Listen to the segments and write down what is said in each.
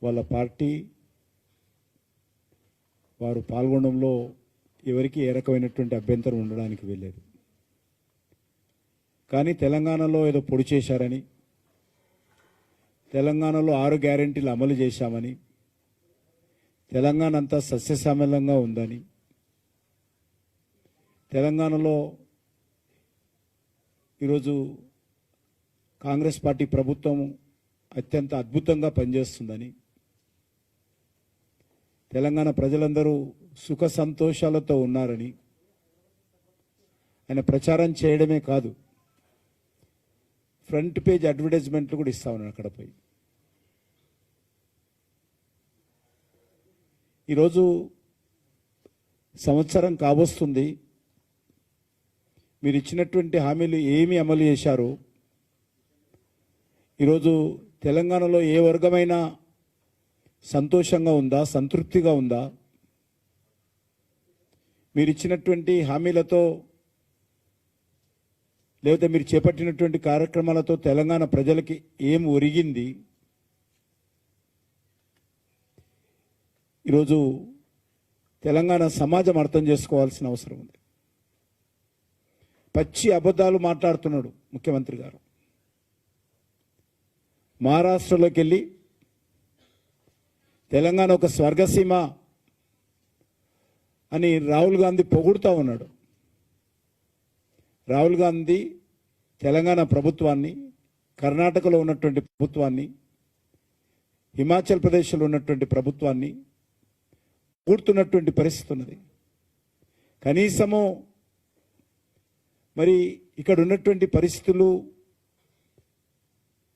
వాళ్ళ పార్టీ వారు పాల్గొనడంలో ఎవరికి ఏ రకమైనటువంటి అభ్యంతరం ఉండడానికి వెళ్ళలేదు. కానీ తెలంగాణలో ఏదో పొడి చేశారని, తెలంగాణలో 6 గ్యారెంటీలు అమలు చేశామని, తెలంగాణ అంతా సస్యశ్యామలంగా ఉందని, తెలంగాణలో ఈరోజు కాంగ్రెస్ పార్టీ ప్రభుత్వం అత్యంత అద్భుతంగా పనిచేస్తుందని, తెలంగాణ ప్రజలందరూ సుఖ సంతోషాలతో ఉన్నారని ఆయన ప్రచారం చేయడమే కాదు, ఫ్రంట్ పేజ్ అడ్వర్టైజ్మెంట్లు కూడా ఇస్తా ఉన్నాను అక్కడ పోయి. ఈరోజు సంవత్సరం కాబోస్తుంది, మీరు ఇచ్చినటువంటి హామీలు ఏమి అమలు చేశారు, ఈరోజు తెలంగాణలో ఏ వర్గమైన సంతోషంగా ఉందా, సంతృప్తిగా ఉందా, మీరు ఇచ్చినటువంటి హామీలతో లేకపోతే మీరు చేపట్టినటువంటి కార్యక్రమాలతో తెలంగాణ ప్రజలకి ఏం ఒరిగింది? ఈరోజు తెలంగాణ సమాజం అర్థం చేసుకోవాల్సిన అవసరం ఉంది. పచ్చి అబద్ధాలు మాట్లాడుతున్నాడు ముఖ్యమంత్రి గారు. మహారాష్ట్రలోకి వెళ్ళి తెలంగాణ ఒక స్వర్గసీమ అని రాహుల్ గాంధీ పొగుడుతూ ఉన్నాడు. రాహుల్ గాంధీ తెలంగాణ ప్రభుత్వాన్ని, కర్ణాటకలో ఉన్నటువంటి ప్రభుత్వాన్ని, హిమాచల్ ప్రదేశ్లో ఉన్నటువంటి ప్రభుత్వాన్ని కూడుతున్నటువంటి పరిస్థితి ఉన్నది. కనీసము మరి ఇక్కడ ఉన్నటువంటి పరిస్థితులు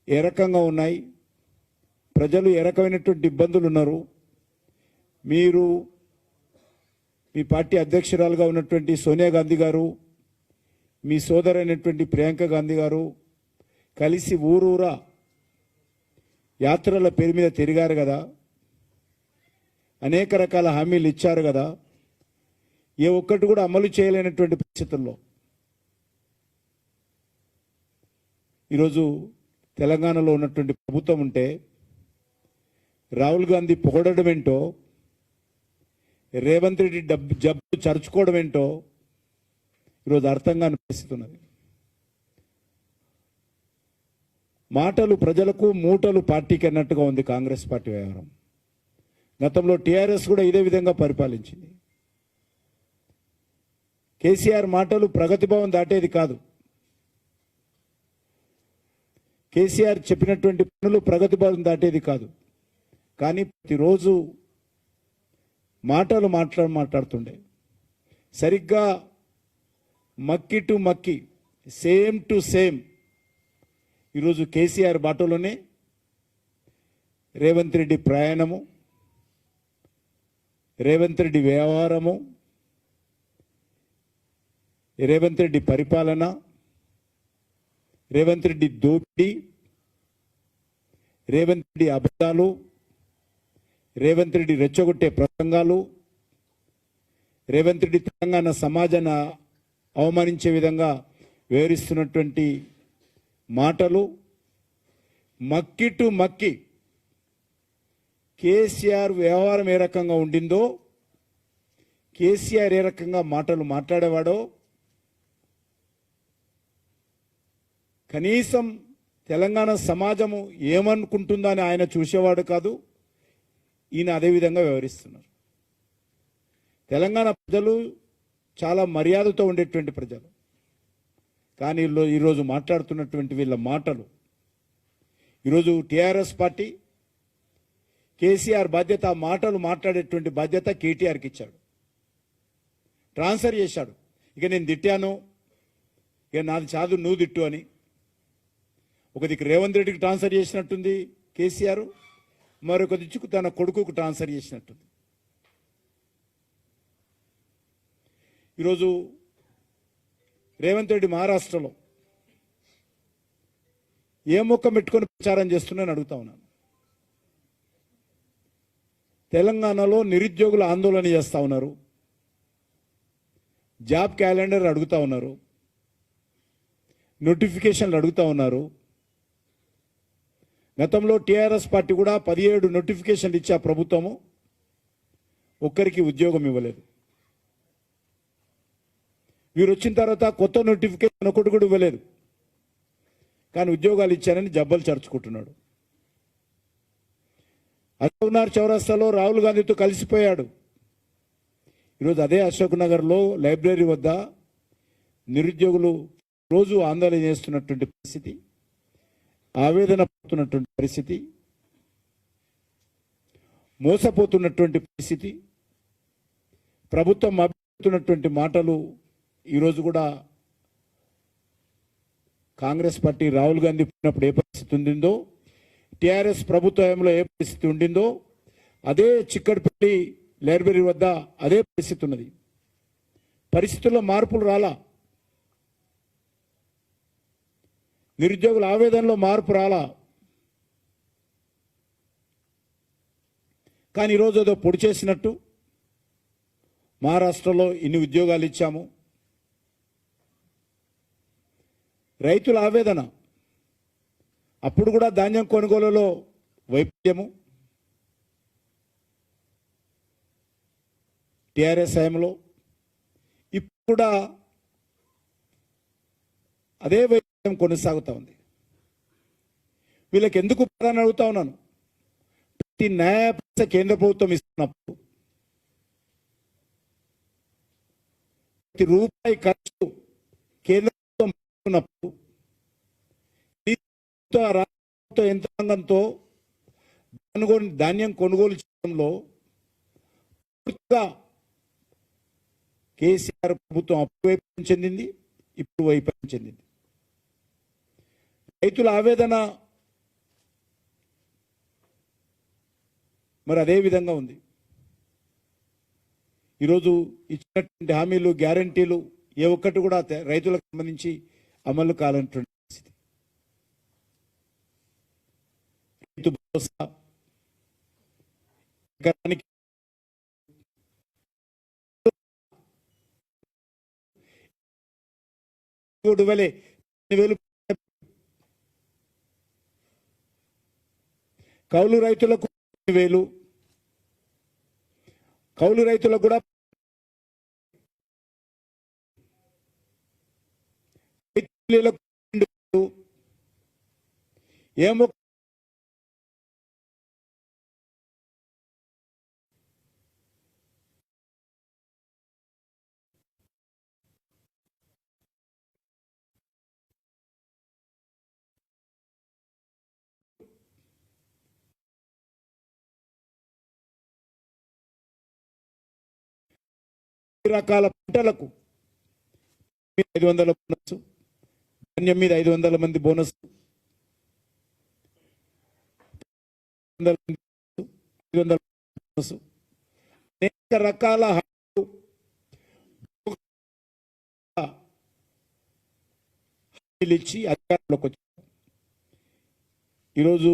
ఏ రకంగా ఉన్నాయి, ప్రజలు ఏ రకమైనటువంటి ఇబ్బందులు ఉన్నారు, మీరు మీ పార్టీ అధ్యక్షురాలుగా ఉన్నటువంటి సోనియా గాంధీ గారు, మీ సోదరైనటువంటి ప్రియాంక గాంధీ గారు కలిసి ఊరూరా యాత్రల పేరు మీద తిరిగారు కదా, అనేక రకాల హామీలు ఇచ్చారు కదా, ఏ ఒక్కటి కూడా అమలు చేయలేనటువంటి పరిస్థితుల్లో ఈరోజు తెలంగాణలో ఉన్నటువంటి ప్రభుత్వం ఉంటే రాహుల్ గాంధీ పొగడడం ఏంటో, రేవంత్ రెడ్డి జబ్బు చరుచుకోవడం ఏంటో ఈరోజు అర్థం కాని పరిస్థితి ఉన్నది. మాటలు ప్రజలకు, మూటలు పార్టీకి అన్నట్టుగా ఉంది కాంగ్రెస్ పార్టీ వ్యవహారం. గతంలో టీఆర్ఎస్ కూడా ఇదే విధంగా పరిపాలించింది. కేసీఆర్ మాటలు ప్రగతి భవన్ దాటేది కాదు. కేసీఆర్ చెప్పినటువంటి పనులు ప్రగతి భవన్ దాటేది కాదు. కానీ ప్రతిరోజు మాటలు మాట్లాడుతుండే. సరిగ్గా మక్కి టు మక్కి, సేమ్ టు సేమ్ ఈరోజు కేసీఆర్ బాటలోనే రేవంత్ రెడ్డి ప్రయాణము, రేవంత్ రెడ్డి వ్యవహారము, రేవంత్ రెడ్డి పరిపాలన, రేవంత్ రెడ్డి దోపిడీ, రేవంత్ రెడ్డి అబద్ధాలు, రేవంత్ రెడ్డి రెచ్చగొట్టే ప్రసంగాలు, రేవంత్ రెడ్డి తెలంగాణ సమాజాన్ని అవమానించే విధంగా వివరిస్తున్నటువంటి మాటలు, మక్కి టు మక్కి కేసీఆర్ వ్యవహారం ఏ రకంగా ఉండిందో, కేసీఆర్ ఏ రకంగా మాటలు మాట్లాడేవాడో, కనీసం తెలంగాణ సమాజము ఏమనుకుంటుందో అని ఆయన చూసేవాడు కాదు. ఈయన అదేవిధంగా వ్యవహరిస్తున్నారు. తెలంగాణ ప్రజలు చాలా మర్యాదతో ఉండేటువంటి ప్రజలు. కానీ ఈరోజు మాట్లాడుతున్నటువంటి వీళ్ళ మాటలు, ఈరోజు టీఆర్ఎస్ పార్టీ కేసీఆర్ బాధ్యత, ఆ మాటలు మాట్లాడేటువంటి బాధ్యత కేటీఆర్కి ఇచ్చాడు, ట్రాన్స్ఫర్ చేశాడు. ఇక నేను తిట్టాను, ఇక నాది చాదు నువ్వు తిట్టు అని. ఒక దిక్కు రేవంత్ రెడ్డికి ట్రాన్స్ఫర్ చేసినట్టుంది కేసీఆర్, మరొక దిక్కు తన కొడుకుకు ట్రాన్స్ఫర్ చేసినట్టుంది. ఈరోజు రేవంత్ రెడ్డి మహారాష్ట్రలో ఏ ముఖం పెట్టుకొని ప్రచారం చేస్తున్నానని అడుగుతా ఉన్నాను. తెలంగాణలో నిరుద్యోగులు ఆందోళన చేస్తూ ఉన్నారు, జాబ్ క్యాలెండర్ అడుగుతూ ఉన్నారు, నోటిఫికేషన్లు అడుగుతూ ఉన్నారు. గతంలో టీఆర్ఎస్ పార్టీ కూడా 17 నోటిఫికేషన్లు ఇచ్చే ప్రభుత్వము ఒక్కరికి ఉద్యోగం ఇవ్వలేదు. వీరు వచ్చిన తర్వాత కొత్త నోటిఫికేషన్ ఒకటి కూడా ఇవ్వలేదు. కానీ ఉద్యోగాలు ఇచ్చారని జబ్బలు చరుచుకుంటున్నాడు. అశోక్ నగర్ చౌరస్తాలో రాహుల్ గాంధీతో కలిసిపోయాడు. ఈరోజు అదే అశోక్ నగర్లో లైబ్రరీ వద్ద నిరుద్యోగులు రోజు ఆందోళన చేస్తున్నటువంటి పరిస్థితి, ఆవేదన పడుతున్నటువంటి పరిస్థితి, మోసపోతున్నటువంటి పరిస్థితి, ప్రభుత్వం అభివృద్ధి మాటలు ఈరోజు కూడా కాంగ్రెస్ పార్టీ రాహుల్ గాంధీ పుట్టినప్పుడు ఏ పరిస్థితి ఉండిందో, టీఆర్ఎస్ ప్రభుత్వంలో ఏ పరిస్థితి ఉండిందో అదే చిక్కడపల్లి లైబ్రరీ వద్ద అదే పరిస్థితి ఉన్నది. పరిస్థితుల్లో మార్పులు రాలా. నిరుద్యోగుల ఆవేదనలో మార్పు రాలా. కానీ ఈరోజు ఏదో పొడి చేసినట్టు మహారాష్ట్రలో ఇన్ని ఉద్యోగాలు ఇచ్చాము. రైతుల ఆవేదన, అప్పుడు కూడా ధాన్యం కొనుగోలులో వైఫల్యము, టీఆర్ఎస్ హయాంలో, ఇప్పుడు కూడా అదే వైఫల్యం కొనసాగుతూ ఉంది. వీళ్ళకి ఎందుకు ప్రధాని అడుగుతా ఉన్నాను. ప్రతి న్యాయ పైస కేంద్ర ప్రభుత్వం ఇస్తున్నప్పుడు, ప్రతి రూపాయి ఖర్చు కేంద్ర ప్రభుత్వం ఇస్తున్నప్పుడు, రాష్ట్ర యంత్రాంగంతో ధాన్యం కొనుగోలు చేయడంలో పూర్తిగా కేసీఆర్ ప్రభుత్వం అప్పుడు వైఫల్యం చెందింది, ఇప్పుడు వైఫల్యం చెందింది. రైతుల ఆవేదన మరి అదే విధంగా ఉంది. ఈరోజు ఇచ్చినటువంటి హామీలు, గ్యారంటీలు ఏ ఒక్కటి కూడా రైతులకు సంబంధించి అమలు కాలన్నటువంటి పరిస్థితి. రైతు భరోసా, ఎకరానికి 3,000 కౌలు రైతులకు 1,000, కౌలు రైతులకు కూడా ఏమో రకాల పంటలకు 500 బోనస్, ధాన్యం మీద 500 మంది బోనస్, 500 బోనస్, అనేక రకాల హామీలు ఇచ్చి అధికారంలోకి వచ్చారు. ఈరోజు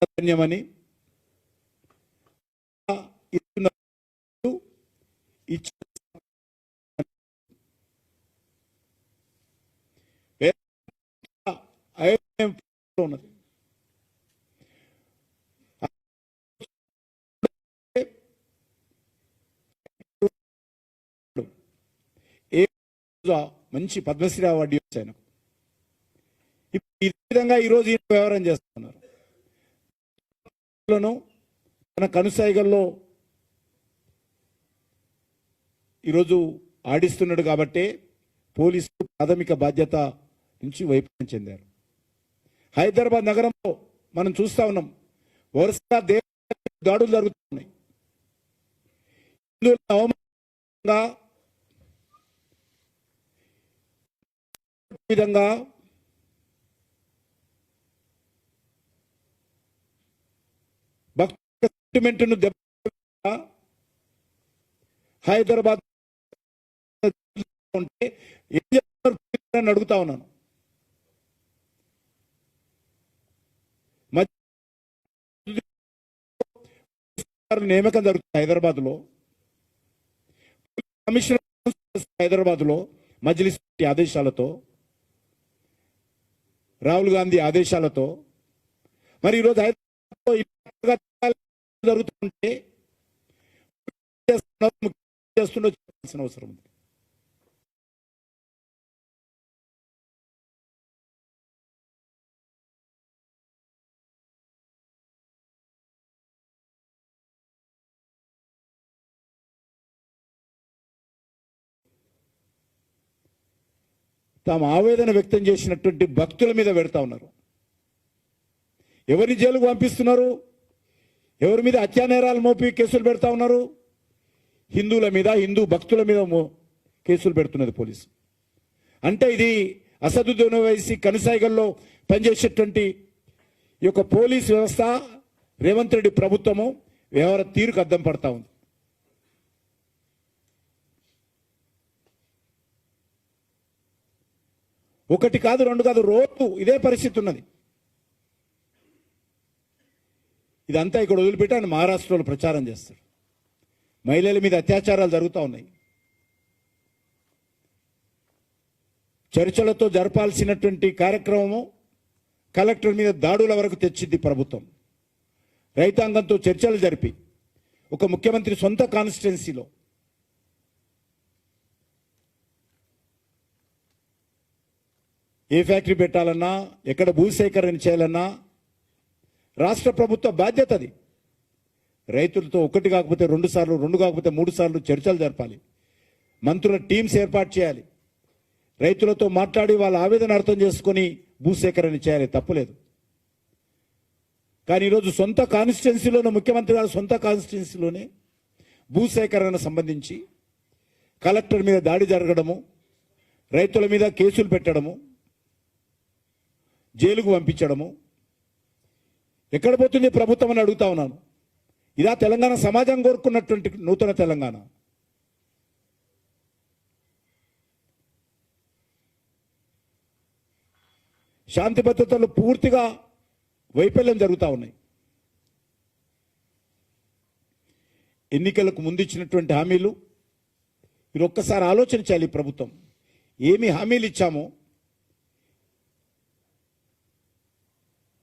ధాన్యమని ఉన్నది. మంచి పద్మశ్రీ అవార్డు వచ్చాను. ఈ విధంగా ఈరోజు వ్యవహారం చేస్తున్నారు. తన కనుసైగల్లో ఈరోజు ఆడిస్తున్నాడు కాబట్టి పోలీసులు ప్రాథమిక బాధ్యత నుంచి వైఫల్యం చెందారు. హైదరాబాద్ నగరంలో మనం చూస్తా ఉన్నాం, వరుసగా దాడులు జరుగుతున్నాయి. విధంగా భక్తుల సెంటిమెంట్ను దెబ్బ హైదరాబాద్ ఉంటే ఏం చేస్తున్నారు అడుగుతా ఉన్నాను. నియామకం జరుగుతుంది హైదరాబాద్లో, కమిషనర్ హైదరాబాద్లో మజ్లిస్ ఆదేశాలతో, రాహుల్ గాంధీ ఆదేశాలతో మరి ఈరోజు హైదరాబాద్ జరుగుతుంటే చేస్తుండో చెప్పాల్సిన అవసరం ఉంది. తాము ఆవేదన వ్యక్తం చేసినటువంటి భక్తుల మీద పెడతా ఉన్నారు. ఎవరిని జైలుకు పంపిస్తున్నారు? ఎవరి మీద హత్యానేరాలు మోపి కేసులు పెడతా ఉన్నారు? హిందువుల మీద, హిందూ భక్తుల మీద కేసులు పెడుతున్నది పోలీసు. అంటే ఇది అసదుద్దీన్ ఓవైసీ కనుసాయిగల్లో పనిచేసేటువంటి ఈ యొక్క పోలీస్ వ్యవస్థ, రేవంత్ రెడ్డి ప్రభుత్వము వ్యవహార తీరుకు అద్దం పడతా ఉంది. ఒకటి కాదు, రెండు కాదు, రోజు ఇదే పరిస్థితి ఉన్నది. ఇదంతా ఇక్కడ వదిలిపెట్టి ఆయన మహారాష్ట్రలో ప్రచారం చేస్తాడు. మహిళల మీద అత్యాచారాలు జరుగుతూ ఉన్నాయి. చర్చలతో జరపాల్సినటువంటి కార్యక్రమము కలెక్టర్ మీద దాడుల వరకు తెచ్చింది ప్రభుత్వం. రైతాంగంతో చర్చలు జరిపి ఒక ముఖ్యమంత్రి సొంత కాన్స్టిట్యున్సీలో ఏ ఫ్యాక్టరీ పెట్టాలన్నా, ఎక్కడ భూసేకరణ చేయాలన్నా రాష్ట్ర ప్రభుత్వ బాధ్యత అది. రైతులతో ఒకటి కాకపోతే 2 సార్లు, 2 కాకపోతే 3 సార్లు చర్చలు జరపాలి. మంత్రుల టీమ్స్ ఏర్పాటు చేయాలి. రైతులతో మాట్లాడి వాళ్ళ ఆవేదన అర్థం చేసుకొని భూసేకరణ చేయాలి, తప్పులేదు. కానీ ఈరోజు సొంత కాన్స్టిట్యున్సీలోనే, ముఖ్యమంత్రి గారు సొంత కాన్స్టిట్యున్సీలోనే భూసేకరణ సంబంధించి కలెక్టర్ మీద దాడి జరగడము, రైతుల మీద కేసులు పెట్టడము, జైలుకు పంపించడము. ఎక్కడ పోతుంది ప్రభుత్వం అని అడుగుతా ఉన్నాను. ఇదా తెలంగాణ సమాజం కోరుకున్నటువంటి నూతన తెలంగాణ? శాంతి భద్రతలు పూర్తిగా వైఫల్యం జరుగుతూ ఉన్నాయి. ఎన్నికలకు ముందు ఇచ్చినటువంటి హామీలు మీరు ఒక్కసారి ఆలోచించాలి. ప్రభుత్వం ఏమి హామీలు ఇచ్చామో,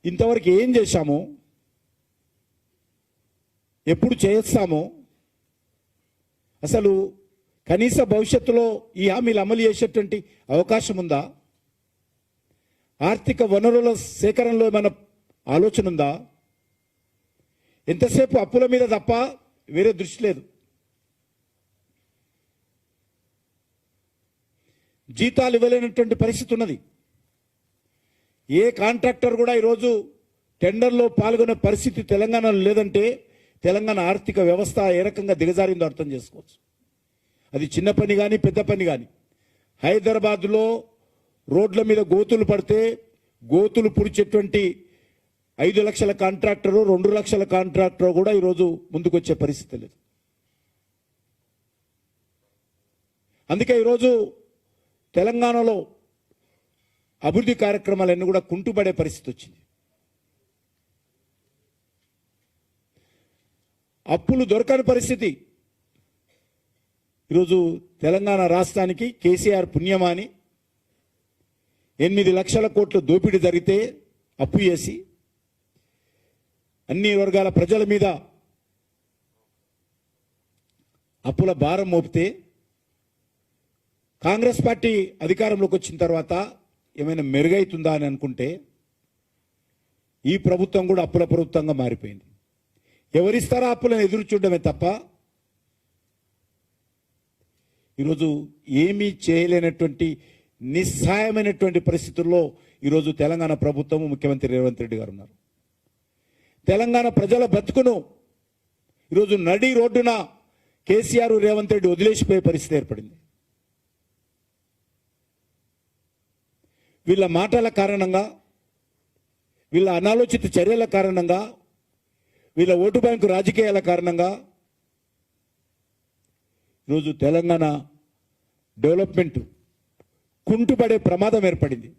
ఇంతవరకు ఏం చేశామో, ఎప్పుడు చేస్తామో, అసలు కనీస భవిష్యత్తులో ఈ హామీలు అమలు చేసేటువంటి అవకాశం ఉందా? ఆర్థిక వనరుల సేకరణలో ఏమైనా ఆలోచన ఉందా? ఎంతసేపు అప్పుల మీద తప్ప వేరే దృష్టి లేదు. జీతాలు ఇవ్వలేనటువంటి పరిస్థితి ఉన్నది. ఏ కాంట్రాక్టర్ కూడా ఈరోజు టెండర్లో పాల్గొనే పరిస్థితి తెలంగాణలో లేదంటే తెలంగాణ ఆర్థిక వ్యవస్థ ఏ రకంగా దిగజారిందో అర్థం చేసుకోవచ్చు. అది చిన్న పని కానీ పెద్ద పని కానీ. హైదరాబాద్లో రోడ్ల మీద గోతులు పడితే గోతులు పుడిచేటువంటి 5 లక్షల కాంట్రాక్టరు, 2 లక్షల కాంట్రాక్టర్ కూడా ఈరోజు ముందుకొచ్చే పరిస్థితి లేదు. అందుకే ఈరోజు తెలంగాణలో అభివృద్ధి కార్యక్రమాలన్నీ కూడా కుంటుపడే పరిస్థితి వచ్చింది. అప్పులు దొరకని పరిస్థితి. ఈరోజు తెలంగాణ రాష్ట్రానికి కేసీఆర్ పుణ్యమాని 8 లక్షల కోట్ల దోపిడీ జరిగితే అప్పు చేసి అన్ని వర్గాల ప్రజల మీద అప్పుల భారం మోపితే కాంగ్రెస్ పార్టీ అధికారంలోకి వచ్చిన తర్వాత ఏమైనా మెరుగైతుందా అని అనుకుంటే ఈ ప్రభుత్వం కూడా అప్పుల ప్రభుత్వంగా మారిపోయింది. ఎవరిస్తారా అప్పులను ఎదురు చూడడమే తప్ప ఈరోజు ఏమీ చేయలేనటువంటి నిస్సహాయమైనటువంటి పరిస్థితుల్లో ఈరోజు తెలంగాణ ప్రభుత్వం, ముఖ్యమంత్రి రేవంత్ రెడ్డి గారు ఉన్నారు. తెలంగాణ ప్రజల బతుకును ఈరోజు నడి రోడ్డున కేసీఆర్, రేవంత్ రెడ్డి వదిలేసిపోయే పరిస్థితి ఏర్పడింది. వీళ్ళ మాటల కారణంగా, వీళ్ళ అనాలోచిత చర్యల కారణంగా, వీళ్ళ ఓటు బ్యాంకు రాజకీయాల కారణంగా ఈరోజు తెలంగాణ డెవలప్మెంట్ కుంటుపడే ప్రమాదం ఏర్పడింది.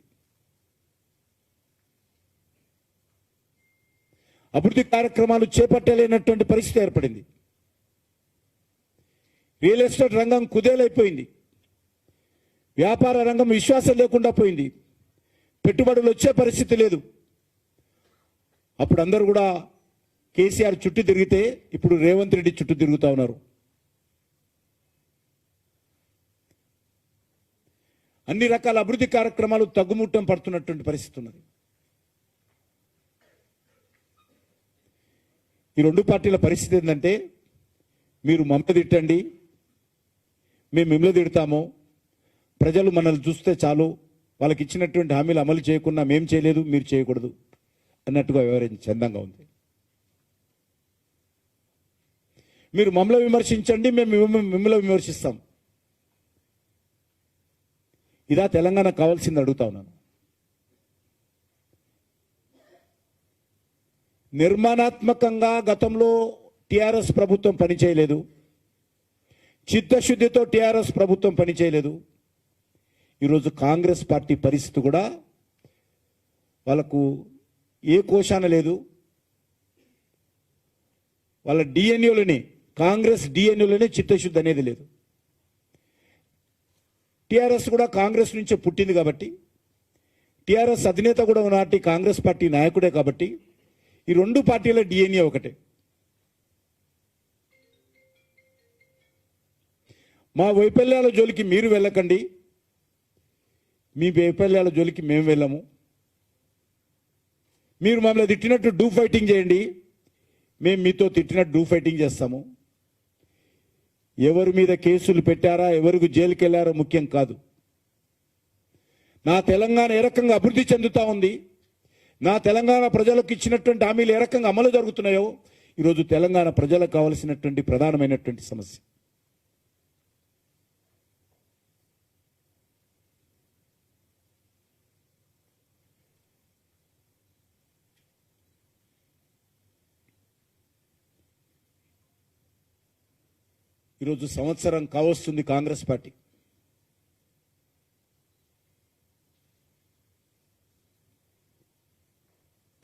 అభివృద్ధి కార్యక్రమాలు చేపట్టలేనటువంటి పరిస్థితి ఏర్పడింది. రియల్ ఎస్టేట్ రంగం కుదేలైపోయింది. వ్యాపార రంగం విశ్వాసం లేకుండా పోయింది. పెట్టుబడులు వచ్చే పరిస్థితి లేదు. అప్పుడు అందరూ కూడా కేసీఆర్ చుట్టూ తిరిగితే ఇప్పుడు రేవంత్ రెడ్డి చుట్టూ తిరుగుతూ ఉన్నారు. అన్ని రకాల అభివృద్ధి కార్యక్రమాలు తగ్గుముట్టం పడుతున్నటువంటి పరిస్థితి ఉన్నది. ఈ రెండు పార్టీల పరిస్థితి ఏంటంటే, మీరు మమ్మల్ని తిట్టండి, మేము మిమ్మల్ని తిడతాము, ప్రజలు మనల్ని చూస్తే చాలు, వాళ్ళకి ఇచ్చినటువంటి హామీలు అమలు చేయకుండా మేము చేయలేదు మీరు చేయకూడదు అన్నట్టుగా వ్యవహరించి చందంగా ఉంది. మీరు మమ్మల్ని విమర్శించండి, మేము మిమ్మల్ని విమర్శిస్తాం. ఇదా తెలంగాణ కావాల్సింది అడుగుతా ఉన్నాను. నిర్మాణాత్మకంగా గతంలో టీఆర్ఎస్ ప్రభుత్వం పనిచేయలేదు, చిత్తశుద్ధితో టీఆర్ఎస్ ప్రభుత్వం పనిచేయలేదు. ఈరోజు కాంగ్రెస్ పార్టీ పరిస్థితి కూడా వాళ్ళకు ఏ కోశాన లేదు. వాళ్ళ డిఎన్ఏలోనే, కాంగ్రెస్ డిఎన్ఏలోనే చిత్తశుద్ధి అనేది లేదు. టీఆర్ఎస్ కూడా కాంగ్రెస్ నుంచే పుట్టింది కాబట్టి, టీఆర్ఎస్ అధినేత కూడా నాటి కాంగ్రెస్ పార్టీ నాయకుడే కాబట్టి ఈ రెండు పార్టీల డిఎన్ఏ ఒకటే. మా వైఫల్యాల జోలికి మీరు వెళ్ళకండి, మీ వైఫల్యాల జోలికి మేము వెళ్ళము. మీరు మమ్మల్ని తిట్టినట్టు డూ ఫైటింగ్ చేయండి, మేము మీతో తిట్టినట్టు డూ ఫైటింగ్ చేస్తాము. ఎవరి మీద కేసులు పెట్టారా, ఎవరికి జైలుకి వెళ్ళారో ముఖ్యం కాదు. నా తెలంగాణ ఏ రకంగా అభివృద్ధి చెందుతూ ఉంది, నా తెలంగాణ ప్రజలకు ఇచ్చినటువంటి హామీలు ఏ రకంగా అమలు జరుగుతున్నాయో ఈరోజు తెలంగాణ ప్రజలకు కావలసినటువంటి ప్రధానమైనటువంటి సమస్య. ఈరోజు సంవత్సరం కావస్తుంది కాంగ్రెస్ పార్టీ.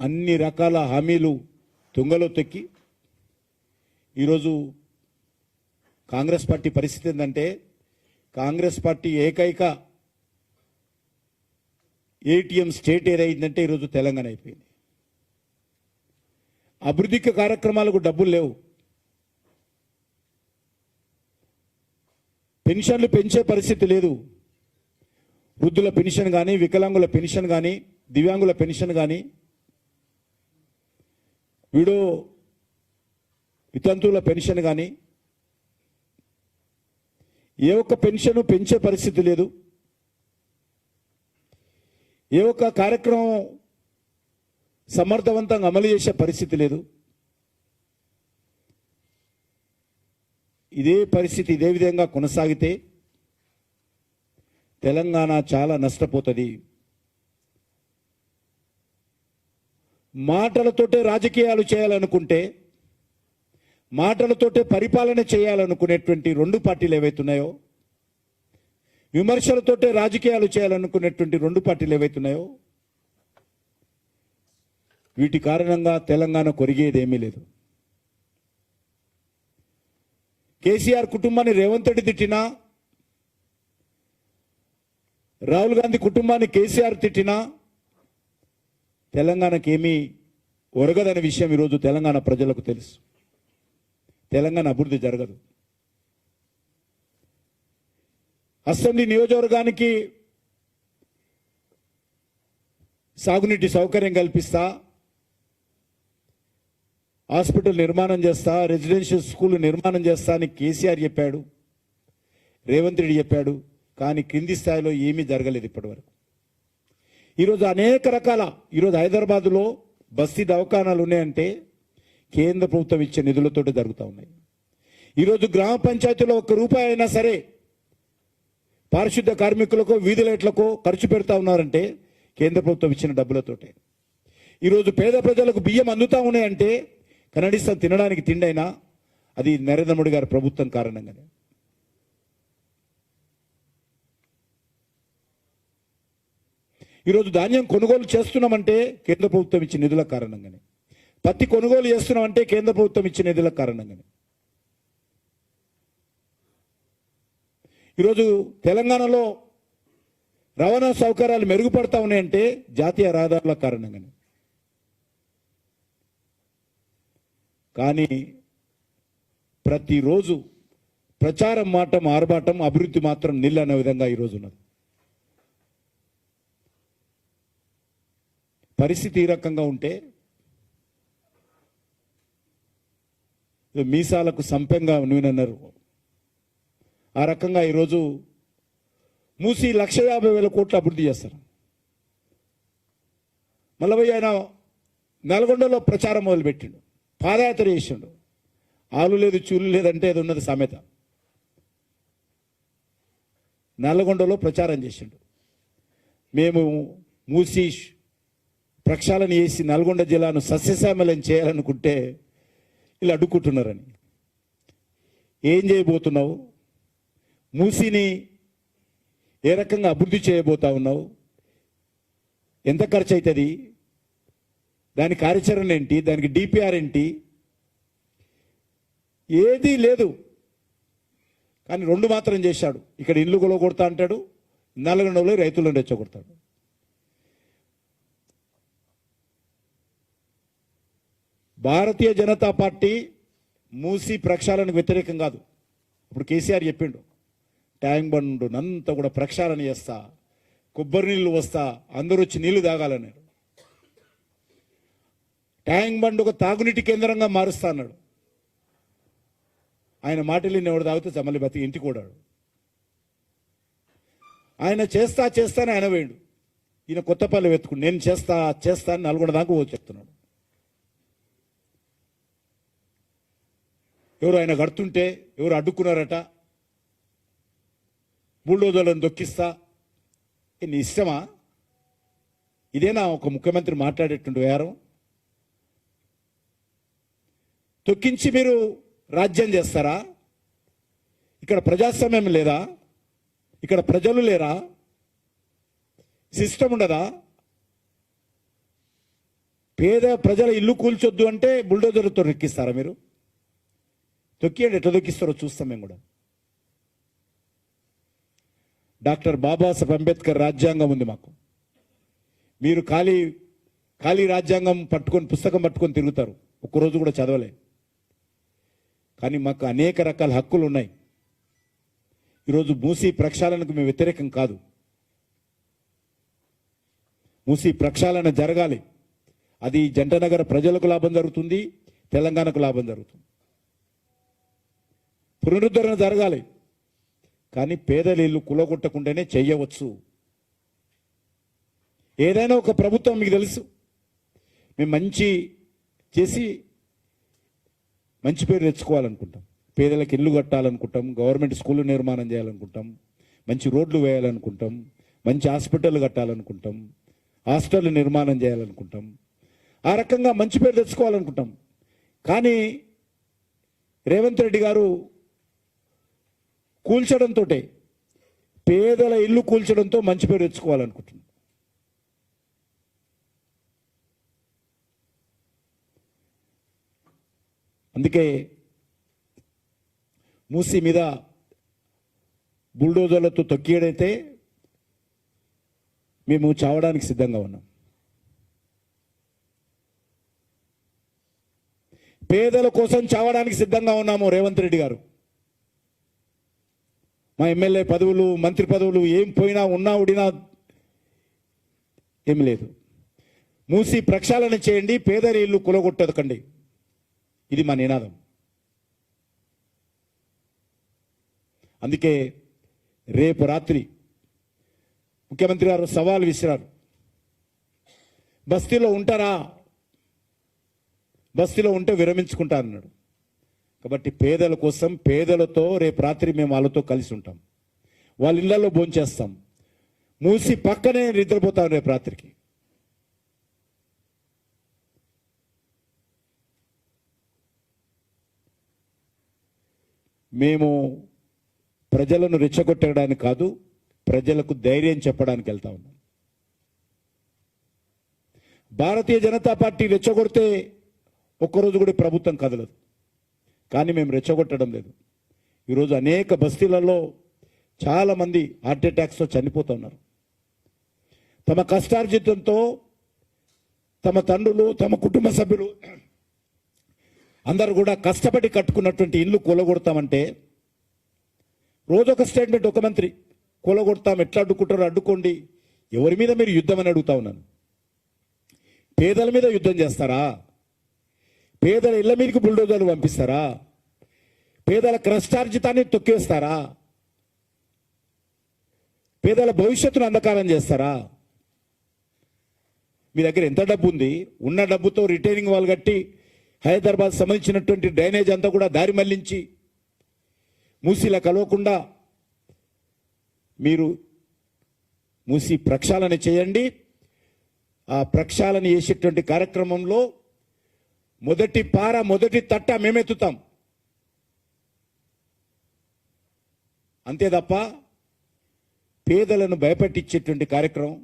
అన్ని రకాల హామీలు తుంగలో తొక్కి ఈరోజు కాంగ్రెస్ పార్టీ పరిస్థితి ఏంటంటే, కాంగ్రెస్ పార్టీ ఏకైక ఏటీఎం స్టేట్ ఏదైందంటే ఈరోజు తెలంగాణ అయిపోయింది. అభివృద్ధి కార్యక్రమాలకు డబ్బులు లేవు, పెన్షన్లు పెంచే పరిస్థితి లేదు. వృద్ధుల పెన్షన్ కానీ, వికలాంగుల పెన్షన్ కానీ, దివ్యాంగుల పెన్షన్ కానీ, వితంతువుల పెన్షన్ కానీ ఏ ఒక్క పెన్షన్ పెంచే పరిస్థితి లేదు. ఏ ఒక్క కార్యక్రమం సమర్థవంతంగా అమలు చేసే పరిస్థితి లేదు. ఇదే పరిస్థితి ఇదే విధంగా కొనసాగితే తెలంగాణ చాలా నష్టపోతుంది. మాటలతోటే రాజకీయాలు చేయాలనుకుంటే, మాటలతోటే పరిపాలన చేయాలనుకునేటువంటి రెండు పార్టీలు ఏవైతున్నాయో, విమర్శలతోటే రాజకీయాలు చేయాలనుకునేటువంటి రెండు పార్టీలు ఏవైతున్నాయో, వీటి కారణంగా తెలంగాణ కొరిగేదేమీ లేదు. కేసీఆర్ కుటుంబాన్ని రేవంత్ రెడ్డి తిట్టినా, రాహుల్ గాంధీ కుటుంబాన్ని కేసీఆర్ తిట్టినా తెలంగాణకి ఏమీ ఒరగదనే విషయం ఈరోజు తెలంగాణ ప్రజలకు తెలుసు. తెలంగాణ అభివృద్ధి జరగదు. అసెంబ్లీ నియోజకవర్గానికి సాగునీటి సౌకర్యం కల్పిస్తా, హాస్పిటల్ నిర్మాణం చేస్తా, రెసిడెన్షియల్ స్కూల్ నిర్మాణం చేస్తా అని కేసీఆర్ చెప్పాడు, రేవంత్ రెడ్డి చెప్పాడు. కానీ కింది స్థాయిలో ఏమీ జరగలేదు ఇప్పటివరకు. ఈరోజు అనేక రకాల, ఈరోజు హైదరాబాదులో బస్తీ దవాఖానాలు ఉన్నాయంటే కేంద్ర ప్రభుత్వం ఇచ్చే నిధులతో జరుగుతూ ఉన్నాయి. ఈరోజు గ్రామ పంచాయతీలో ₹1 అయినా సరే పారిశుద్ధ కార్మికులకు, వీధి లైట్లకు ఖర్చు పెడతా ఉన్నారంటే కేంద్ర ప్రభుత్వం ఇచ్చిన డబ్బులతోటే. ఈరోజు పేద ప్రజలకు బియ్యం అందుతూ ఉన్నాయంటే కనీసం తినడానికి తిండైనా అది నరేంద్ర మోడీ గారి ప్రభుత్వం కారణంగానే. ఈరోజు ధాన్యం కొనుగోలు చేస్తున్నామంటే కేంద్ర ప్రభుత్వం ఇచ్చిన నిధుల కారణంగానే. పత్తి కొనుగోలు చేస్తున్నామంటే కేంద్ర ప్రభుత్వం ఇచ్చిన నిధుల కారణంగానే. ఈరోజు తెలంగాణలో రవాణా సౌకర్యాలు మెరుగుపడతా ఉన్నాయంటే జాతీయ రహదారుల కారణంగానే. కానీ ప్రతిరోజు ప్రచారం మాట ఆర్భాటం, అభివృద్ధి మాత్రం నిల్ అనే విధంగా ఈరోజు ఉన్నది. పరిస్థితి ఈ రకంగా ఉంటే మీసాలకు సంపెంగా నువ్వన్నారు. ఆ రకంగా ఈరోజు మూసి 1,50,000 కోట్లు అభివృద్ధి చేస్తారు. మళ్ళీ ఆయన నల్గొండలో ప్రచారం మొదలుపెట్టిండు, పాదయాత్ర చేసిండు. ఆలు లేదు చూలు లేదంటే అది ఉన్నది సామెత. నల్గొండలో ప్రచారం చేసిండు. మేము మూసి ప్రక్షాళన చేసి నల్గొండ జిల్లాను సస్యశ్యామలం చేయాలనుకుంటే ఇలా అడ్డుకుంటున్నారని. ఏం చేయబోతున్నావు? మూసిని ఏ రకంగా అభివృద్ధి చేయబోతా ఉన్నావు? ఎంత ఖర్చు అవుతుంది? దాని కార్యాచరణ ఏంటి? దానికి డిపిఆర్ ఏంటి? ఏదీ లేదు. కానీ రెండు మాత్రం చేశాడు. ఇక్కడ ఇల్లు కొలగొడతా అంటాడు, నల్గొండలో రైతులను రెచ్చగొడతాడు. భారతీయ జనతా పార్టీ మూసి ప్రక్షాళనకు వ్యతిరేకం కాదు. ఇప్పుడు కేసీఆర్ చెప్పిండు, ట్యాంక్ బండ్ అంతా కూడా ప్రక్షాళన చేస్తా, కొబ్బరి నీళ్ళు వస్తా, అందరూ వచ్చి నీళ్లు తాగాలన్నాడు. ట్యాంక్ బండ్ ఒక తాగునీటి కేంద్రంగా మారుస్తా అన్నాడు. ఆయన మాటలు ఎవడు తాగితే చమలి బతి ఇంటికి కూడాడు. ఆయన చేస్తానే ఆయన వేయండు. ఈయన కొత్తపల్లి వెతుకుడు, నేను చేస్తా అని నల్గొండ దాకా పోయి చెప్తున్నాడు. ఎవరు ఆయన కడుతుంటే ఎవరు అడ్డుకున్నారట, బుల్డోజర్లను దొక్కిస్తా. నీ ఇష్టమా? ఇదేనా ఒక ముఖ్యమంత్రి మాట్లాడేటువంటి వ్యవహారం? తొక్కించి మీరు రాజ్యం చేస్తారా? ఇక్కడ ప్రజాస్వామ్యం లేదా? ఇక్కడ ప్రజలు లేరా? సిస్టమ్ ఉండదా? పేద ప్రజల ఇల్లు కూల్చొద్దు అంటే బుల్డోజర్తో రెక్కిస్తారా మీరు? తొక్కియండి, ఎట్లా తొక్కిస్తారో చూస్తాం మేము కూడా. డాక్టర్ బాబాసాహెబ్ అంబేద్కర్ రాజ్యాంగం ఉంది మాకు. మీరు ఖాళీ రాజ్యాంగం పట్టుకొని, పుస్తకం పట్టుకొని తిరుగుతారు, ఒక్కరోజు కూడా చదవలే. కానీ మాకు అనేక రకాల హక్కులు ఉన్నాయి. ఈరోజు మూసి ప్రక్షాళనకు మేము వ్యతిరేకం కాదు. మూసి ప్రక్షాళన జరగాలి. అది జంటనగర్ ప్రజలకు లాభం జరుగుతుంది, తెలంగాణకు లాభం జరుగుతుంది. పునరుద్ధరణ జరగాలి. కానీ పేదల ఇల్లు కులగొట్టకుండానే చెయ్యవచ్చు. ఏదైనా ఒక ప్రభుత్వం మీకు తెలుసు, మేము మంచి చేసి మంచి పేరు తెచ్చుకోవాలనుకుంటాం, పేదలకు ఇల్లు కట్టాలనుకుంటాం, గవర్నమెంట్ స్కూళ్ళు నిర్మాణం చేయాలనుకుంటాం, మంచి రోడ్లు వేయాలనుకుంటాం, మంచి హాస్పిటల్ కట్టాలనుకుంటాం, హాస్టల్ నిర్మాణం చేయాలనుకుంటాం, ఆ రకంగా మంచి పేరు తెచ్చుకోవాలనుకుంటాం. కానీ రేవంత్ రెడ్డి గారు కూల్చడంతో, పేదల ఇల్లు కూల్చడంతో మంచి పేరు తెచ్చుకోవాలనుకుంటున్నాం. అందుకే మూసి మీద బుల్డోజర్లతో తొక్కియడైతే మేము చావడానికి సిద్ధంగా ఉన్నాం. పేదల కోసం చావడానికి సిద్ధంగా ఉన్నాము. రేవంత్ రెడ్డి గారు, మా ఎమ్మెల్యే పదవులు, మంత్రి పదవులు ఏం పోయినా, ఉన్నా ఉడినా ఏం లేదు. మూసి ప్రక్షాళన చేయండి, పేదల ఇల్లు కులగొట్టకండి. ఇది మా నినాదం. అందుకే రేపు రాత్రి ముఖ్యమంత్రి గారు సవాల్ విసిరారు. బస్తీలో ఉంటారా? బస్తీలో ఉంటే విరమించుకుంటా అన్నాడు. కాబట్టి పేదల కోసం, పేదలతో రేపు రాత్రి మేము వాళ్ళతో కలిసి ఉంటాం, వాళ్ళ ఇళ్లలో భోంచేస్తాం, మూసి పక్కనే నిద్రపోతాం రేపు రాత్రికి. మేము ప్రజలను రెచ్చగొట్టడానికి కాదు, ప్రజలకు ధైర్యం చెప్పడానికి వెళ్తా ఉన్నాం. భారతీయ జనతా పార్టీ రెచ్చగొడితే ఒక్కరోజు కూడా ప్రభుత్వం కదలదు. కానీ మేము రెచ్చగొట్టడం లేదు. ఈరోజు అనేక బస్తీలలో చాలామంది హార్ట్ అటాక్స్తో చనిపోతున్నారు. తమ కష్టార్జితంతో తమ తండ్రులు, తమ కుటుంబ సభ్యులు అందరూ కూడా కష్టపడి కట్టుకున్నటువంటి ఇల్లు కూలగొడతామంటే రోజొక స్టేట్మెంట్ ఒక మంత్రి, కూలగొడతాం, ఎట్లా అడ్డుకుంటారో అడ్డుకోండి. ఎవరి మీద మీరు యుద్ధం అని అడుగుతా ఉన్నాను. పేదల మీద యుద్ధం చేస్తారా? పేదల ఇళ్ల మీదకి బుల్డోజర్లు పంపిస్తారా? పేదల కష్టార్జితాన్ని తొక్కేస్తారా? పేదల భవిష్యత్తును అంధకారం చేస్తారా? మీ దగ్గర ఎంత డబ్బు ఉంది? ఉన్న డబ్బుతో రిటైనింగ్ వాల్ కట్టి హైదరాబాద్ సంబంధించినటువంటి డ్రైనేజ్ అంతా కూడా దారి మళ్లించి మూసీలా కలవకుండా మీరు మూసి ప్రక్షాళన చేయండి. ఆ ప్రక్షాళన చేసేటువంటి కార్యక్రమంలో మొదటి పార, మొదటి తట్ట మేమెత్తుతాం. అంతే తప్ప పేదలను భయపెట్టించేటువంటి కార్యక్రమం,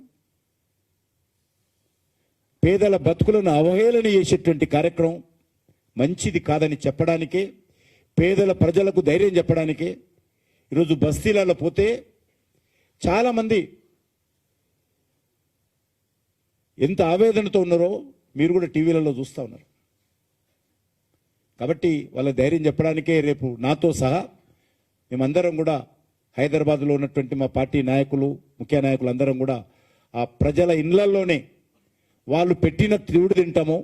పేదల బతుకులను అవహేళన చేసేటువంటి కార్యక్రమం మంచిది కాదని చెప్పడానికే, పేదల ప్రజలకు ధైర్యం చెప్పడానికే ఈరోజు బస్తీలలో పోతే చాలామంది ఎంత ఆవేదనతో ఉన్నారో మీరు కూడా టీవీలలో చూస్తూ ఉన్నారు. కాబట్టి వాళ్ళ ధైర్యం చెప్పడానికే రేపు నాతో సహా మేమందరం కూడా హైదరాబాద్లో ఉన్నటువంటి మా పార్టీ నాయకులు, ముఖ్య నాయకులు అందరం కూడా ఆ ప్రజల ఇళ్లలోనే వాళ్ళు పెట్టిన తిరుడు తింటాము,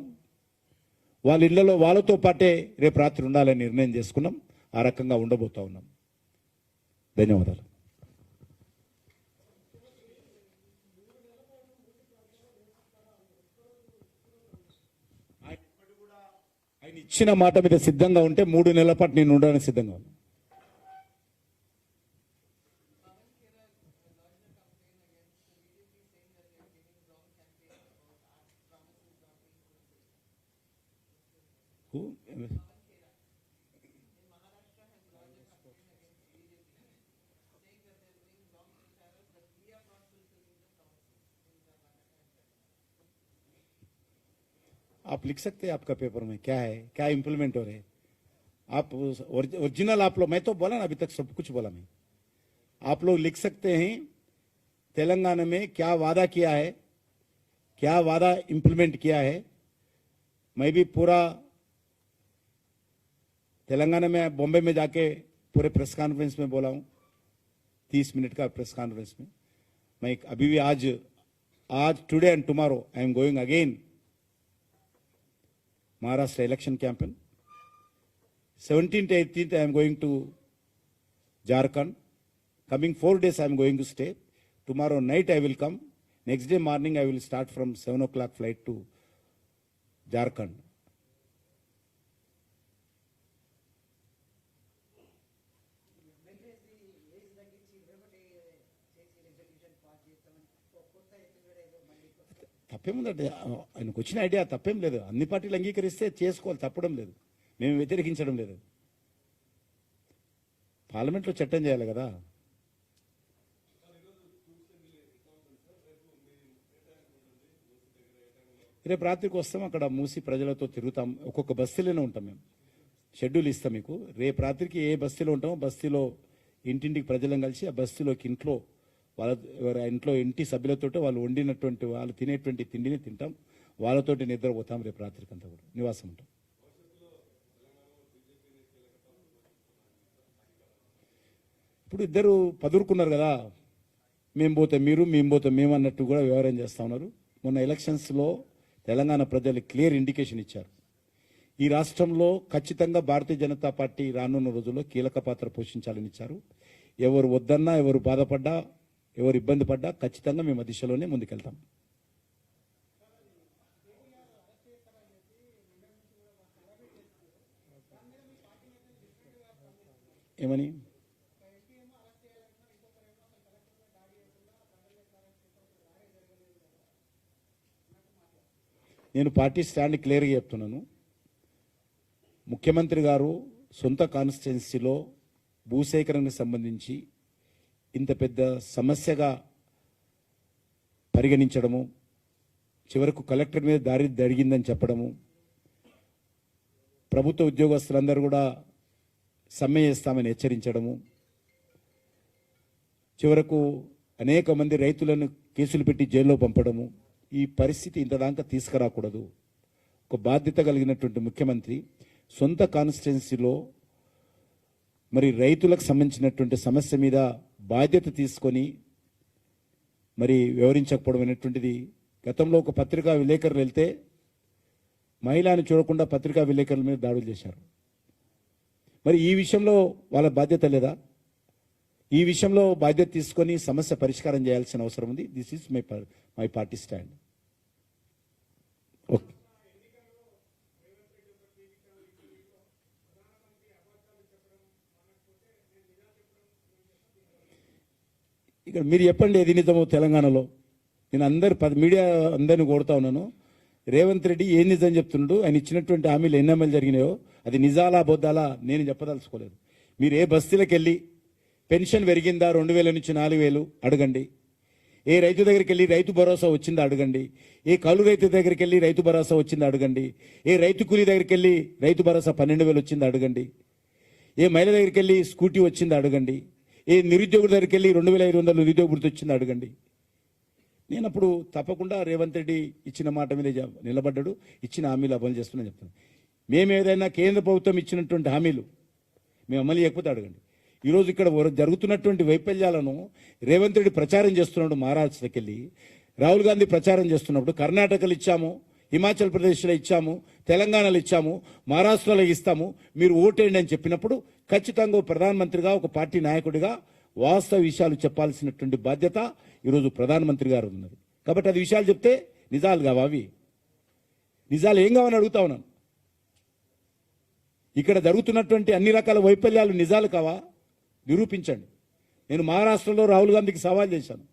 వాళ్ళ ఇళ్లలో వాళ్ళతో పాటే రేపు రాత్రి ఉండాలని నిర్ణయం చేసుకున్నాం. ఆ రకంగా ఉండబోతా ఉన్నాం. ధన్యవాదాలు. ఆయన ఇచ్చిన మాట మీద సిద్ధంగా ఉంటే 3 నెలల పాటు నేను ఉండడానికి సిద్ధంగా ఉన్నాను. आप लिख सकते हैं आपका पेपर में क्या है, क्या इंप्लीमेंट हो रहे हैं आप ओरिजिनल आप लोग, मैं तो बोला ना अभी तक सब कुछ बोला मैं, आप लोग लिख सकते हैं तेलंगाना में क्या वादा किया है, क्या वादा इंप्लीमेंट किया है. मैं भी पूरा तेलंगाना में बॉम्बे में जाके पूरे प्रेस कॉन्फ्रेंस में बोला हूँ, 30 मिनट का प्रेस कॉन्फ्रेंस में. मैं अभी भी आज today and tomorrow I am going again Maharashtra election campaign. 17th, 18th I am going to Jharkhand. Coming 4 days I am going to stay. Tomorrow night I will come. Next day morning I will start from 7 o'clock flight to Jharkhand. తప్పేముందంటే ఆయనకు వచ్చిన idea తప్పేం లేదు. అన్ని పార్టీలు అంగీకరిస్తే చేసుకోవాలి, తప్పడం లేదు. మేము వ్యతిరేకించడం లేదు. పార్లమెంట్లో చట్టం చేయాలి కదా. రేపు రాత్రికి వస్తాం, అక్కడ మూసి ప్రజలతో తిరుగుతాం. ఒక్కొక్క బస్తీలోనే ఉంటాం. మేము షెడ్యూల్ ఇస్తాం మీకు. రేపు రాత్రికి ఏ బస్తీలో ఉంటామో బస్తీలో ఇంటింటికి ప్రజలను కలిసి ఆ బస్తీలోకి ఇంట్లో వాళ్ళ ఇంట్లో ఇంటి సభ్యులతో వాళ్ళు వండినటువంటి వాళ్ళు తినేటువంటి తిండిని తింటాం, వాళ్ళతోటి నిద్రపోతాం. రేపు రాత్రికి అంతా కూడా నివాసం ఉంటాం. ఇప్పుడు ఇద్దరు పదురుకున్నారు కదా, మేము పోతే మీరు, మేము పోతే మేము అన్నట్టు కూడా వ్యవహారం చేస్తూ ఉన్నారు. మొన్న ఎలక్షన్స్లో తెలంగాణ ప్రజలు క్లియర్ ఇండికేషన్ ఇచ్చారు. ఈ రాష్ట్రంలో ఖచ్చితంగా భారతీయ జనతా పార్టీ రానున్న రోజుల్లో కీలక పాత్ర పోషించాలని ఇచ్చారు. ఎవరు వద్దన్నా, ఎవరు బాధపడ్డా, ఎవరు ఇబ్బంది పడ్డా ఖచ్చితంగా మేము ఆ దిశలోనే ముందుకెళ్తాం. ఏమని నేను పార్టీ స్టాండ్ క్లియర్గా చెప్తున్నాను. ముఖ్యమంత్రి గారు సొంత కాన్స్టిట్యున్సీలో భూసేకరణకు సంబంధించి ఇంత పెద్ద సమస్యగా పరిగణించడము, చివరకు కలెక్టర్ మీద దారి జరిగిందని చెప్పడము, ప్రభుత్వ ఉద్యోగస్తులందరూ కూడా సమ్మె చేస్తామని హెచ్చరించడము, చివరకు అనేక మంది రైతులను కేసులు పెట్టి జైల్లో పంపడము, ఈ పరిస్థితి ఇంతదాకా తీసుకురాకూడదు. ఒక బాధ్యత కలిగినటువంటి ముఖ్యమంత్రి సొంత కాన్స్టిట్యున్సీలో మరి రైతులకు సంబంధించినటువంటి సమస్య మీద బాధ్యత తీసుకొని మరి వివరించకపోవడం అనేటువంటిది, గతంలో ఒక పత్రికా విలేకరులు వెళ్తే మహిళని చూడకుండా పత్రికా విలేకరుల మీద దాడులు చేశారు. మరి ఈ విషయంలో వాళ్ళ బాధ్యత లేదా? ఈ విషయంలో బాధ్యత తీసుకొని సమస్య పరిష్కారం చేయాల్సిన అవసరం ఉంది. This is my party stand. Okay. ఇక్కడ మీరు చెప్పండి ఏది నిజమో తెలంగాణలో. నేను మీడియా అందరిని కోరుతా ఉన్నాను. రేవంత్ రెడ్డి ఏం నిజం చెప్తున్నాడు, ఆయన ఇచ్చినటువంటి హామీలు ఎన్ని అమలు జరిగినాయో అది నిజాలా అబద్ధాలా నేను చెప్పదలుచుకోలేదు. మీరు ఏ బస్తీలకు వెళ్ళి పెన్షన్ పెరిగిందా 2000 నుంచి 4000 అడగండి. ఏ రైతు దగ్గరికి వెళ్ళి రైతు భరోసా వచ్చిందా అడగండి. ఏ కౌలు రైతు దగ్గరికి వెళ్ళి రైతు భరోసా వచ్చిందా అడగండి. ఏ రైతు కూలీ దగ్గరికి వెళ్ళి రైతు భరోసా 12,000 వచ్చిందా అడగండి. ఏ మహిళ దగ్గరికి వెళ్ళి స్కూటీ వచ్చిందా అడగండి. ఏ నిరుద్యోగుల దగ్గరికి వెళ్ళి 2500 నిరుద్యోగ వృత్తి వచ్చిందా అడగండి. నేను అప్పుడు తప్పకుండా రేవంత్ రెడ్డి ఇచ్చిన మాట మీద నిలబడ్డాడు, ఇచ్చిన హామీలు అమలు చేస్తున్నా చెప్తాను. మేము ఏదైనా కేంద్ర ప్రభుత్వం ఇచ్చినటువంటి హామీలు మేము అమలు చేయకపోతే అడగండి. ఈరోజు ఇక్కడ జరుగుతున్నటువంటి వైఫల్యాలను రేవంత్ రెడ్డి ప్రచారం చేస్తున్నాడు. మహారాష్ట్రకి వెళ్ళి రాహుల్ గాంధీ ప్రచారం చేస్తున్నప్పుడు కర్ణాటకలో ఇచ్చాము, హిమాచల్ ప్రదేశ్లో ఇచ్చాము, తెలంగాణలో ఇచ్చాము, మహారాష్ట్రలో ఇస్తాము, మీరు ఓటేయండి అని చెప్పినప్పుడు ఖచ్చితంగా ప్రధానమంత్రిగా ఒక పార్టీ నాయకుడిగా వాస్తవ విషయాలు చెప్పాల్సినటువంటి బాధ్యత ఈరోజు ప్రధానమంత్రి గారు ఉన్నది. కాబట్టి అది విషయాలు చెప్తే నిజాలు కావా? అవి నిజాలు ఏం కావని అడుగుతా ఉన్నాను. ఇక్కడ జరుగుతున్నటువంటి అన్ని రకాల వైఫల్యాలు నిజాలు కావా? నిరూపించండి. నేను మహారాష్ట్రలో రాహుల్ గాంధీకి సవాల్ చేశాను.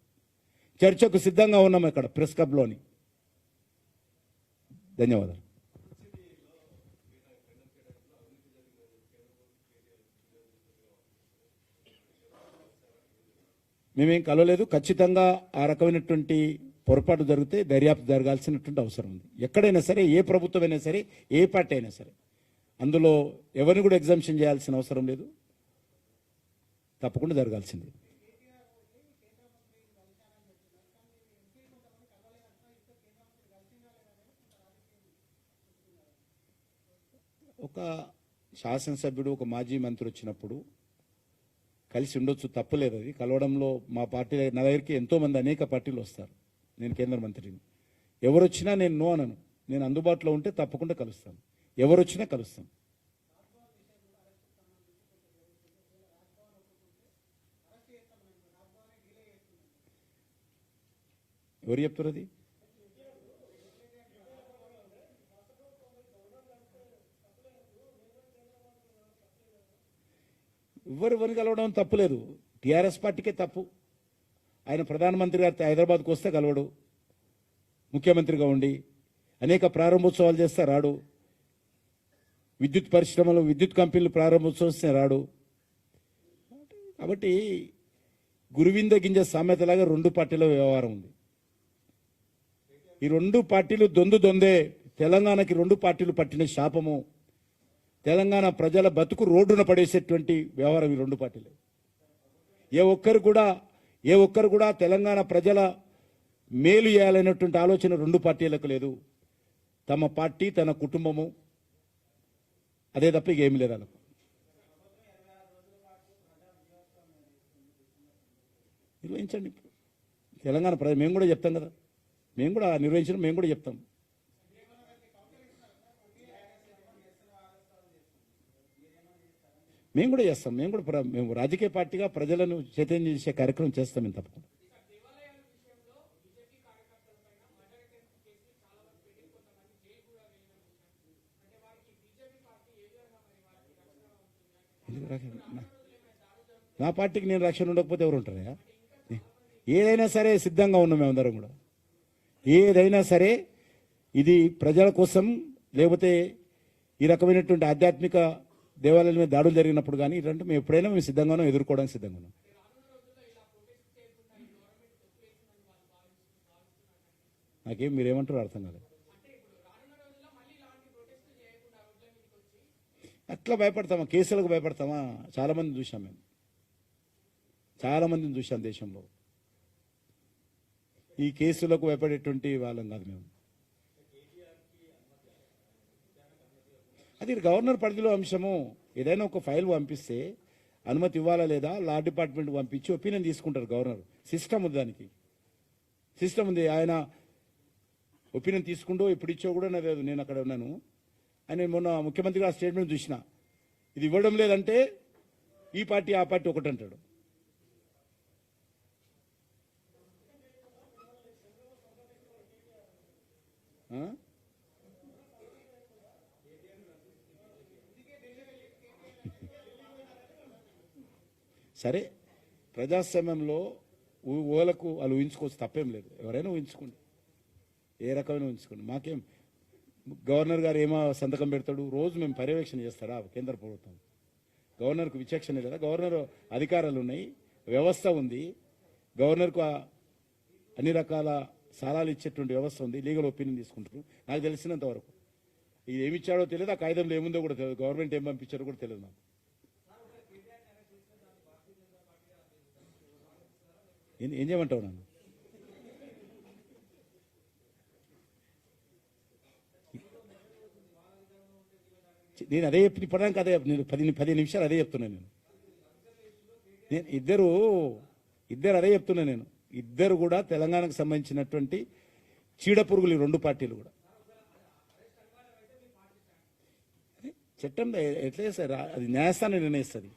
చర్చకు సిద్ధంగా ఉన్నాం ఇక్కడ ప్రెస్ క్లబ్లోని. ధన్యవాదాలు. మేమేం కలవలేదు. ఖచ్చితంగా ఆ రకమైనటువంటి పొరపాటు జరిగితే దర్యాప్తు జరగాల్సినటువంటి అవసరం ఉంది. ఎక్కడైనా సరే, ఏ ప్రభుత్వమైనా సరే, ఏ పార్టీ అయినా సరే, అందులో ఎవరిని కూడా ఎగ్జామ్షన్ చేయాల్సిన అవసరం లేదు. తప్పకుండా జరగాల్సింది. ఒక శాసనసభ్యుడు, ఒక మాజీ మంత్రి వచ్చినప్పుడు కలిసి ఉండొచ్చు, తప్పలేదు. అది కలవడంలో మా పార్టీ నా దగ్గరికి ఎంతోమంది అనేక పార్టీలు వస్తారు. నేను కేంద్ర మంత్రిని. ఎవరు వచ్చినా నేను నో అనను. నేను అందుబాటులో ఉంటే తప్పకుండా కలుస్తాను. ఎవరు వచ్చినా కలుస్తాను. ఎవరు చెప్తారు అది? ఎవరిని కలవడం తప్పులేదు. టీఆర్ఎస్ పార్టీకే తప్పు. ఆయన ప్రధానమంత్రి గారు హైదరాబాద్కు వస్తే కలవడు, ముఖ్యమంత్రిగా ఉండి అనేక ప్రారంభోత్సవాలు చేస్తే రాడు, విద్యుత్ పరిశ్రమలు, విద్యుత్ కంపెనీలు ప్రారంభోత్సవం వస్తే రాడు. కాబట్టి గురువింద గింజ సామెతలాగా రెండు పార్టీల వ్యవహారం ఉంది. ఈ రెండు పార్టీలు దొందే. తెలంగాణకి రెండు పార్టీలు పట్టిన శాపము. తెలంగాణ ప్రజల బతుకు రోడ్డున పడేసేటువంటి వ్యవహారం ఈ రెండు పార్టీలు. ఏ ఒక్కరు కూడా తెలంగాణ ప్రజల మేలు చేయాలనేటువంటి ఆలోచన రెండు పార్టీలకు లేదు. తమ పార్టీ, తన కుటుంబము, అదే తప్ప ఇక ఏమి లేదు వాళ్ళకు. నిర్వహించండి. తెలంగాణ ప్రజలు మేము కూడా చెప్తాం కదా, మేము కూడా నిర్వహించడం మేము కూడా చెప్తాం. మేము కూడా చేస్తాం. మేము రాజకీయ పార్టీగా ప్రజలను చైతన్యం చేసే కార్యక్రమం చేస్తాం. మేము తప్పకుండా. నా పార్టీకి నేను రక్షణ ఉండకపోతే ఎవరు ఉంటారా? ఏదైనా సరే సిద్ధంగా ఉన్నాం మేమందరం కూడా. ఏదైనా సరే ఇది ప్రజల కోసం, లేకపోతే ఈ రకమైనటువంటి ఆధ్యాత్మిక దేవాలయాల మీద దాడులు జరిగినప్పుడు కానీ ఇలాంటి మేము ఎప్పుడైనా మేము సిద్ధంగానో ఎదుర్కోవడానికి సిద్ధంగా ఉన్నాం. నాకేం మీరేమంటారో అర్థం కాలేదు. అట్లా భయపడతామా? కేసులకు భయపడతామా? చాలా మందిని చూసాం మేము, చాలా మందిని చూసాం దేశంలో. ఈ కేసులకు భయపడేటువంటి వాళ్ళం కాదు మేము. అది గవర్నర్ పరిధిలో అంశము. ఏదైనా ఒక ఫైల్ పంపిస్తే అనుమతి ఇవ్వాలా లేదా లా డిపార్ట్మెంట్ పంపించి ఒపీనియన్ తీసుకుంటారు గవర్నర్. సిస్టమ్ ఉంది, దానికి సిస్టమ్ ఉంది. ఆయన ఒపీనియన్ తీసుకుంటూ ఇప్పుడు ఇచ్చో కూడా లేదు. నేను అక్కడ ఉన్నాను. ఆయన మొన్న ముఖ్యమంత్రి గారు స్టేట్మెంట్ చూసిన, ఇది ఇవ్వడం లేదంటే ఈ పార్టీ ఆ పార్టీ ఒకటి అంటాడు. సరే, ప్రజాస్వామ్యంలో ఓలకు వాళ్ళు ఊహించుకోవచ్చు, తప్పేం లేదు. ఎవరైనా ఊహించుకోండి, ఏ రకమైన ఊహించుకోండి. మాకేం గవర్నర్ గారు ఏమో సంతకం పెడతాడు, రోజు మేము పర్యవేక్షణ చేస్తాడా కేంద్ర ప్రభుత్వం? గవర్నర్కు విచక్షణ లేదా? గవర్నర్ అధికారాలు ఉన్నాయి, వ్యవస్థ ఉంది. గవర్నర్కు అన్ని రకాల సలహాలు ఇచ్చేటువంటి వ్యవస్థ ఉంది, లీగల్ ఒపీనియన్ తీసుకుంటారు. నాకు తెలిసినంత వరకు ఇది ఏమి ఇచ్చాడో తెలియదు, ఆ కాగితంలో ఏముందో కూడా తెలియదు, గవర్నమెంట్ ఏం పంపించారో కూడా తెలియదు నాకు. ఏం చేయమంటావు నన్ను? నేను అదే చెప్పి ఇప్పటిదాకా అదే నేను 10 నిమిషాలు అదే చెప్తున్నాను. నేను ఇద్దరు అదే చెప్తున్నాను. నేను ఇద్దరు కూడా తెలంగాణకు సంబంధించినటువంటి చీడపురుగులు, ఈ రెండు పార్టీలు కూడా. చట్టం ఎట్లా చేస్తారు? అది న్యాయస్థానం నిర్ణయిస్తుంది.